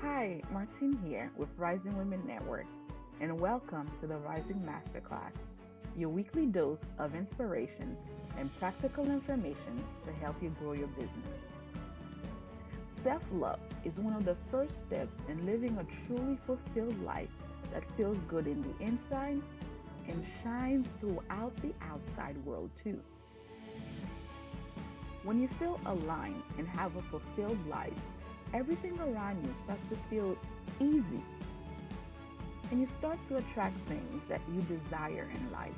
Hi, Martine here with Rising Women Network, and welcome to the Rising Masterclass, your weekly dose of inspiration and practical information to help you grow your business. Self love is one of the first steps in living a truly fulfilled life that feels good in the inside and shines throughout the outside world, too. When you feel aligned and have a fulfilled life, everything around you starts to feel easy and you start to attract things that you desire in life.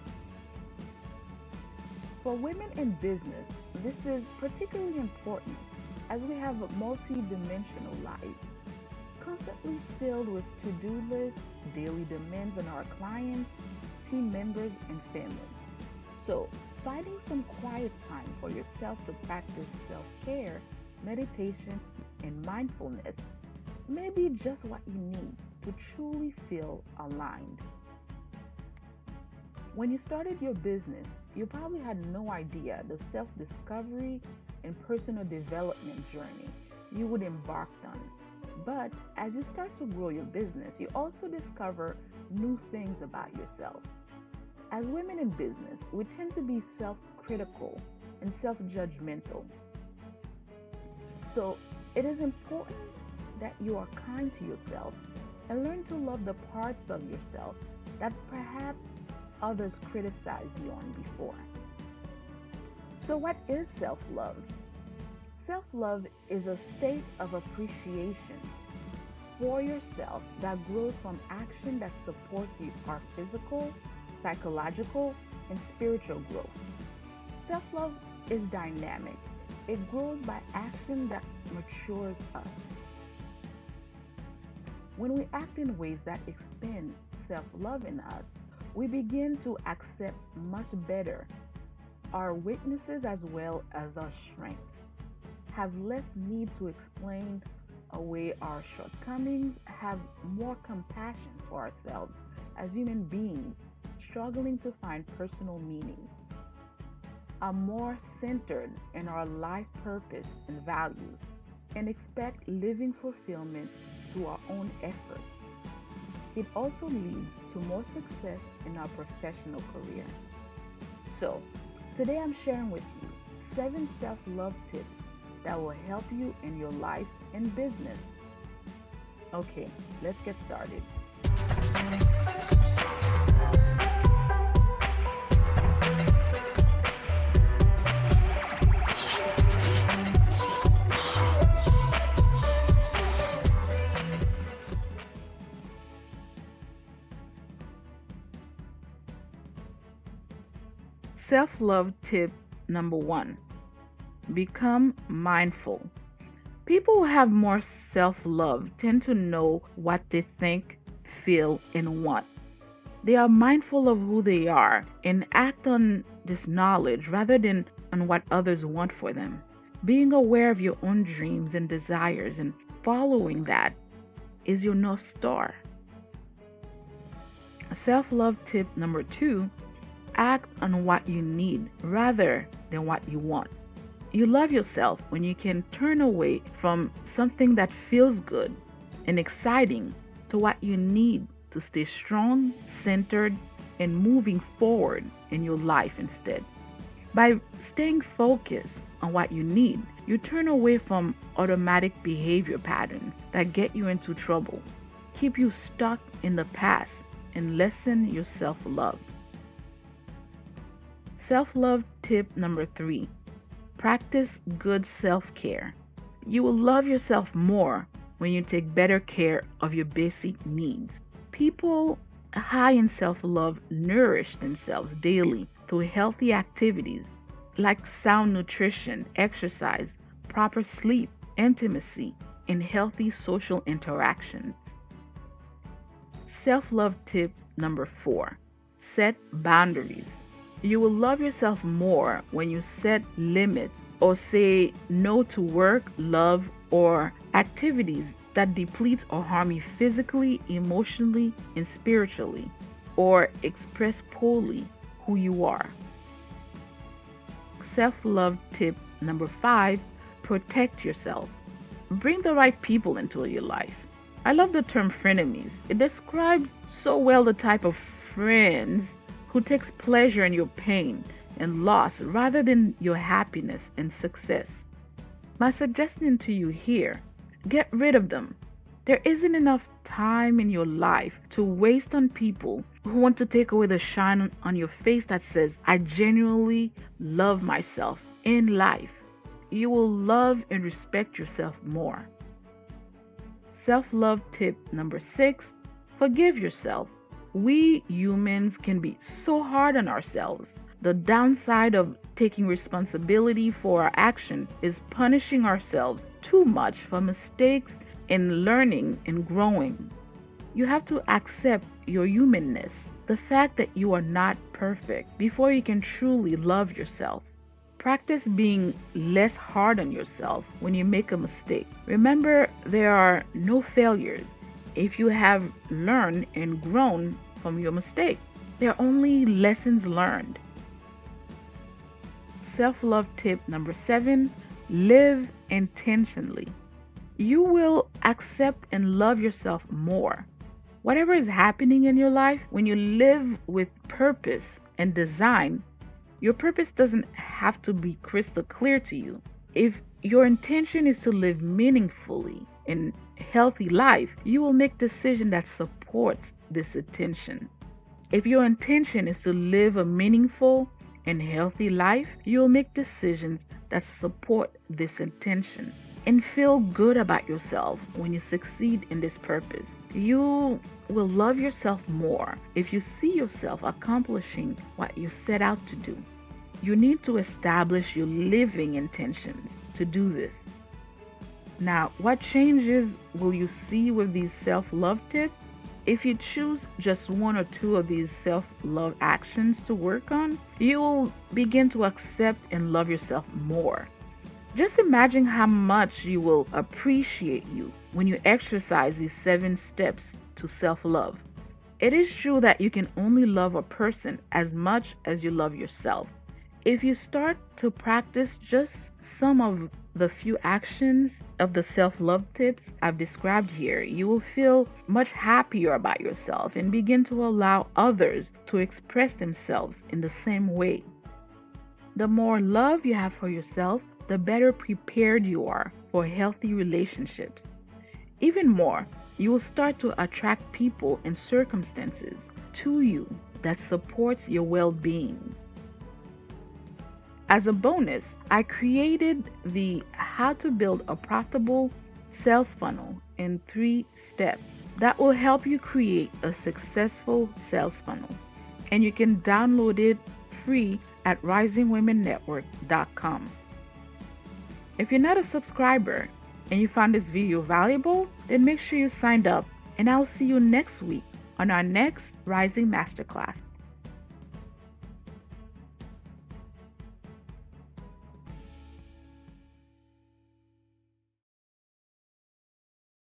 For women in business, this is particularly important as we have a multi-dimensional life, constantly filled with to-do lists, daily demands on our clients, team members, and family. So, finding some quiet time for yourself to practice self-care, meditation, and mindfulness may be just what you need to truly feel aligned. When you started your business, you probably had no idea the self discovery and personal development journey you would embark on. But as you start to grow your business, you also discover new things about yourself. As women in business, we tend to be self critical and self judgmental. So it is important that you are kind to yourself and learn to love the parts of yourself that perhaps others criticized you on before. So, what is self love? Self love is a state of appreciation for yourself that grows from action that supports our physical, psychological, and spiritual growth. Self love is dynamic, it grows by action that matures us. When we act in ways that expand self love in us, we begin to accept much better our weaknesses as well as our strengths, have less need to explain away our shortcomings, have more compassion for ourselves as human beings struggling to find personal meaning, are more centered in our life purpose and values, and expect living fulfillment through our own efforts. It also leads to more success in our professional career. So, today I'm sharing with you 7 self love tips that will help you in your life and business. Okay, let's get started. Self love tip number 1: become mindful. People who have more self love tend to know what they think, feel, and want. They are mindful of who they are and act on this knowledge rather than on what others want for them. Being aware of your own dreams and desires and following that is your North Star. Self love tip number 2: act on what you need rather than what you want. You love yourself when you can turn away from something that feels good and exciting to what you need to stay strong, centered, and moving forward in your life instead. By staying focused on what you need, you turn away from automatic behavior patterns that get you into trouble, keep you stuck in the past, and lessen your self love. Self love tip number 3: practice good self care. You will love yourself more when you take better care of your basic needs. People high in self love nourish themselves daily through healthy activities like sound nutrition, exercise, proper sleep, intimacy, and healthy social interactions. Self love tips number 4: set boundaries. You will love yourself more when you set limits or say no to work, love, or activities that deplete or harm you physically, emotionally, and spiritually, or express poorly who you are. Self love tip number 5: protect yourself. Bring the right people into your life. I love the term frenemies. It describes so well the type of friends who takes pleasure in your pain and loss rather than your happiness and success. My suggestion to you here, get rid of them. There isn't enough time in your life to waste on people who want to take away the shine on your face that says, I genuinely love myself in life. You will love and respect yourself more. Self-love tip number 6, forgive yourself. We humans can be so hard on ourselves. The downside of taking responsibility for our action is punishing ourselves too much for mistakes in learning and growing. You have to accept your humanness, the fact that you are not perfect, before you can truly love yourself. Practice being less hard on yourself when you make a mistake. Remember, there are no failures if you have learned and grown from your mistake. There are only lessons learned. Self-love tip number 7, live intentionally. You will accept and love yourself more. Whatever is happening in your life, when you live with purpose and design, your purpose doesn't have to be crystal clear to you. If your intention is to live meaningfully and healthy life, you will make decisions that supports this intention. If your intention is to live a meaningful and healthy life, you will make decisions that support this intention and feel good about yourself when you succeed in this purpose. You will love yourself more if you see yourself accomplishing what you set out to do. You need to establish your living intentions to do this. Now, what changes will you see with these self-love tips? If you choose just one or two of these self-love actions to work on, you will begin to accept and love yourself more. Just imagine how much you will appreciate you when you exercise these 7 steps to self-love. It is true that you can only love a person as much as you love yourself. If you start to practice just some of the few actions of the self-love tips I've described here, you will feel much happier about yourself and begin to allow others to express themselves in the same way. The more love you have for yourself, the better prepared you are for healthy relationships. Even more, you will start to attract people and circumstances to you that supports your well-being. As a bonus, I created the How to Build a Profitable Sales Funnel in 3 steps that will help you create a successful sales funnel. And you can download it free at risingwomennetwork.com. If you're not a subscriber and you found this video valuable, then make sure you signed up, and I'll see you next week on our next Rising Masterclass.